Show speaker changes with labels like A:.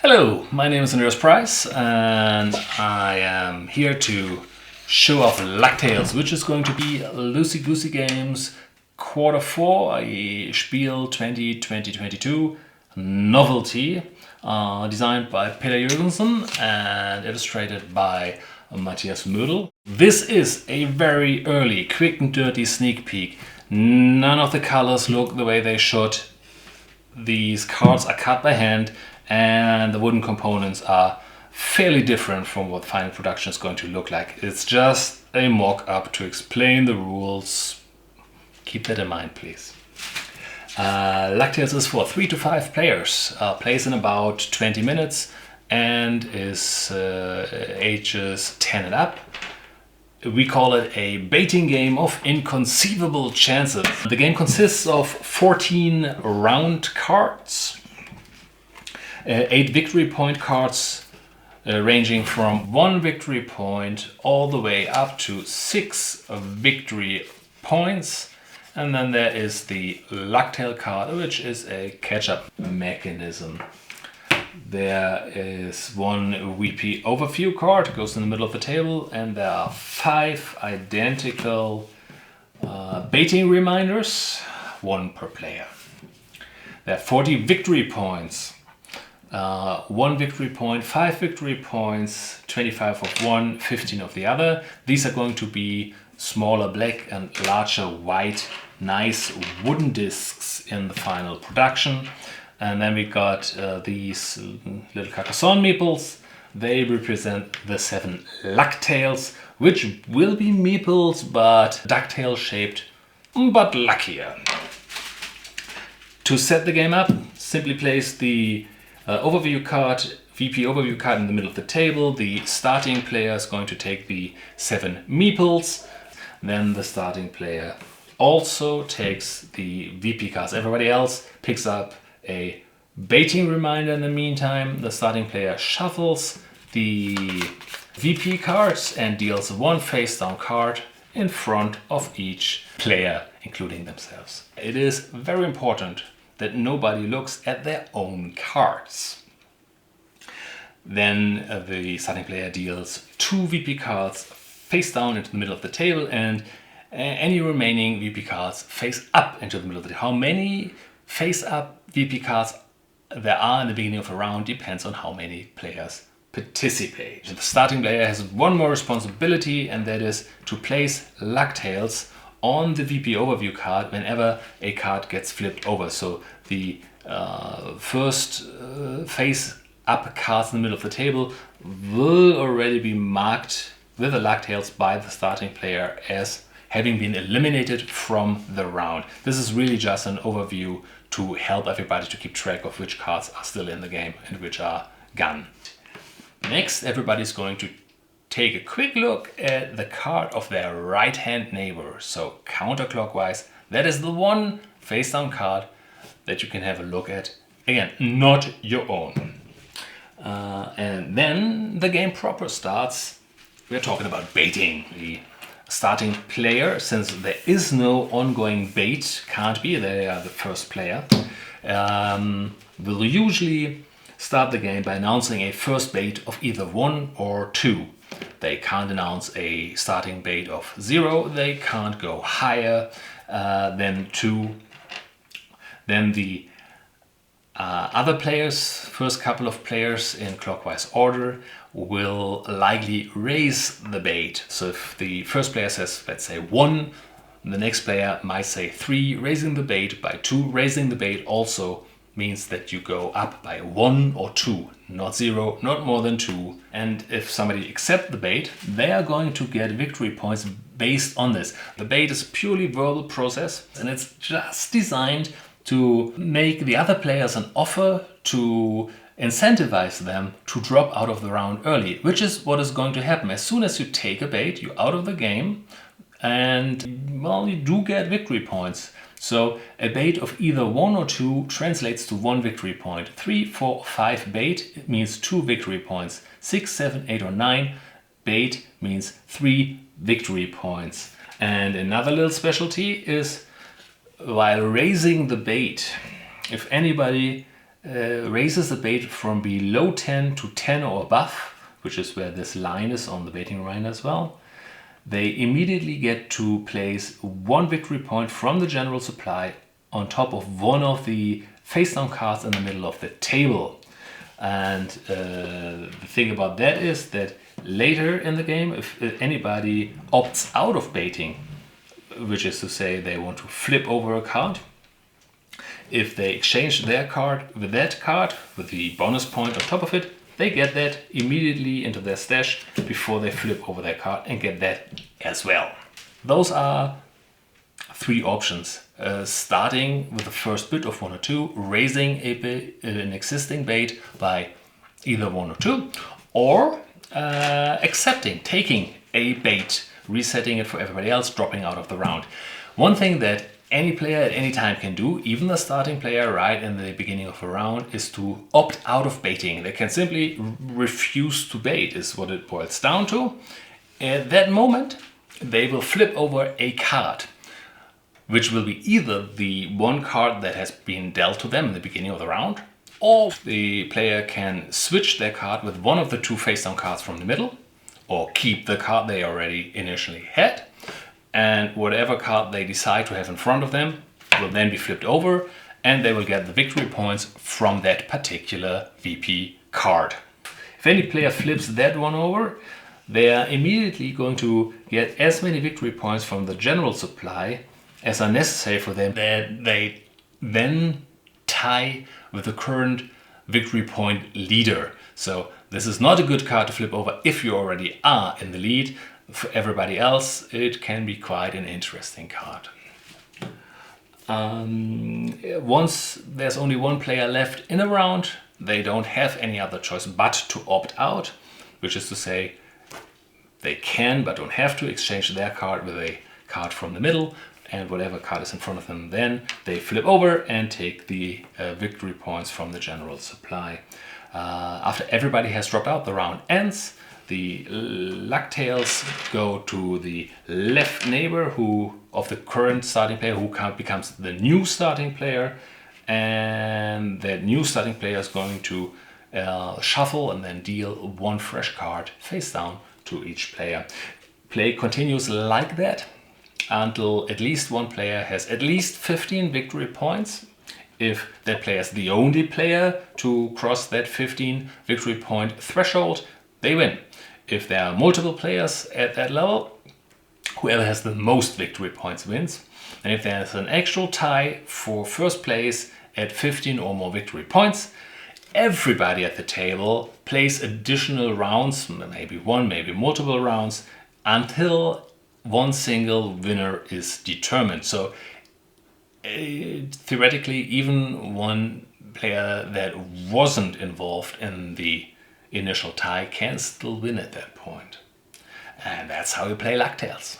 A: Hello, my name is Andreas Price and I am here to show off Lucktails, which is going to be Loosey Goosey Games Q4, a Spiel 2022 novelty designed by Peter Jürgensen and illustrated by Matthias Mödel. This is a very early, quick and dirty sneak peek. None of the colors look the way they should. These cards are cut by hand and the wooden components are fairly different from what final production is going to look like. It's just a mock-up to explain the rules. Keep that in mind, please. Lucktails is for 3 to 5 players, plays in about 20 minutes and is ages 10 and up. We call it a baiting game of inconceivable chances. The game consists of 14 round cards, 8 victory point cards ranging from 1 victory point all the way up to 6 victory points. And then there is the Lucktail card, which is a catch-up mechanism. There is one VP overview card, goes in the middle of the table, and there are 5 identical baiting reminders, 1 per player. There are 40 victory points, 1 victory point, 5 victory points, 25 of one, 15 of the other. These are going to be smaller black and larger white, nice wooden discs in the final production. And then we got these little Carcassonne meeples. They represent the 7 Lucktails, which will be meeples, but ducktail shaped, but luckier. To set the game up, simply place the overview card, VP overview card in the middle of the table. The starting player is going to take the 7 meeples. Then the starting player also takes the VP cards. Everybody else picks up a baiting reminder in the meantime. The starting player shuffles the VP cards and deals 1 face down card in front of each player, including themselves. It is very important that nobody looks at their own cards. Then the starting player deals 2 VP cards face down into the middle of the table and any remaining VP cards face up into the middle of the table. How many face up VP cards there are in the beginning of a round depends on how many players participate. The starting player has one more responsibility, and that is to place Lucktails on the VP overview card whenever a card gets flipped over. So the first face up cards in the middle of the table will already be marked with the Lucktails by the starting player as having been eliminated from the round. This is really just an overview to help everybody to keep track of which cards are still in the game and which are gone. Next, everybody's going to take a quick look at the card of their right-hand neighbor. So counterclockwise, that is the one face-down card that you can have a look at. Again, not your own. And then the game proper starts. We're talking about baiting. The starting player, since there is no ongoing bait, can't be, they are the first player, will usually start the game by announcing a first bait of either 1 or 2. They can't announce a starting bait of 0, they can't go higher than 2. Then the other players, first couple of players in clockwise order, will likely raise the bait. So if the first player says, let's say 1, the next player might say 3, raising the bait by 2. Raising the bait also means that you go up by 1 or 2, not 0, not more than 2. And if somebody accepts the bait, they are going to get victory points based on this. The bait is a purely verbal process, and it's just designed to make the other players an offer to incentivize them to drop out of the round early, which is what is going to happen. As soon as you take a bait, you're out of the game, and well, you do get victory points. So a bait of either 1 or 2 translates to 1 victory point. 3, 4, 5 bait means 2 victory points. 6, 7, 8 or 9 bait means 3 victory points. And another little specialty is while raising the bait, if anybody raises the bait from below 10 to 10 or above, which is where this line is on the baiting line as well, they immediately get to place 1 victory point from the general supply on top of one of the face down cards in the middle of the table. And the thing about that is that later in the game, if anybody opts out of baiting, which is to say they want to flip over a card, if they exchange their card, with the bonus point on top of it, they get that immediately into their stash before they flip over their card and get that as well. Those are 3 options. Starting with the first bid of 1 or 2, raising an existing bait by either 1 or 2, or taking a bait, resetting it for everybody else, dropping out of the round. One thing that any player at any time can do, even the starting player right in the beginning of a round, is to opt out of baiting. They can simply refuse to bait, is what it boils down to. At that moment, they will flip over a card, which will be either the one card that has been dealt to them in the beginning of the round, or the player can switch their card with one of the 2 face down cards from the middle, or keep the card they already initially had, and whatever card they decide to have in front of them will then be flipped over, and they will get the victory points from that particular VP card. If any player flips that one over, they are immediately going to get as many victory points from the general supply as are necessary for them, that they then tie with the current victory point leader. So this is not a good card to flip over if you already are in the lead. For everybody else, it can be quite an interesting card. Once there's only 1 player left in a round, they don't have any other choice but to opt out, which is to say they can but don't have to exchange their card with a card from the middle, and whatever card is in front of them, then they flip over and take the victory points from the general supply. After everybody has dropped out, the round ends. The Lucktails go to the left neighbor of the current starting player, who becomes the new starting player, and that new starting player is going to shuffle and then deal 1 fresh card face down to each player. Play continues like that until at least 1 player has at least 15 victory points. If that player is the only player to cross that 15 victory point threshold, they win. If there are multiple players at that level, whoever has the most victory points wins. And if there's an actual tie for first place at 15 or more victory points, everybody at the table plays additional rounds, maybe 1, maybe multiple rounds, until 1 single winner is determined. So theoretically, even 1 player that wasn't involved in the initial tie can still win at that point. And that's how you play Lucktails.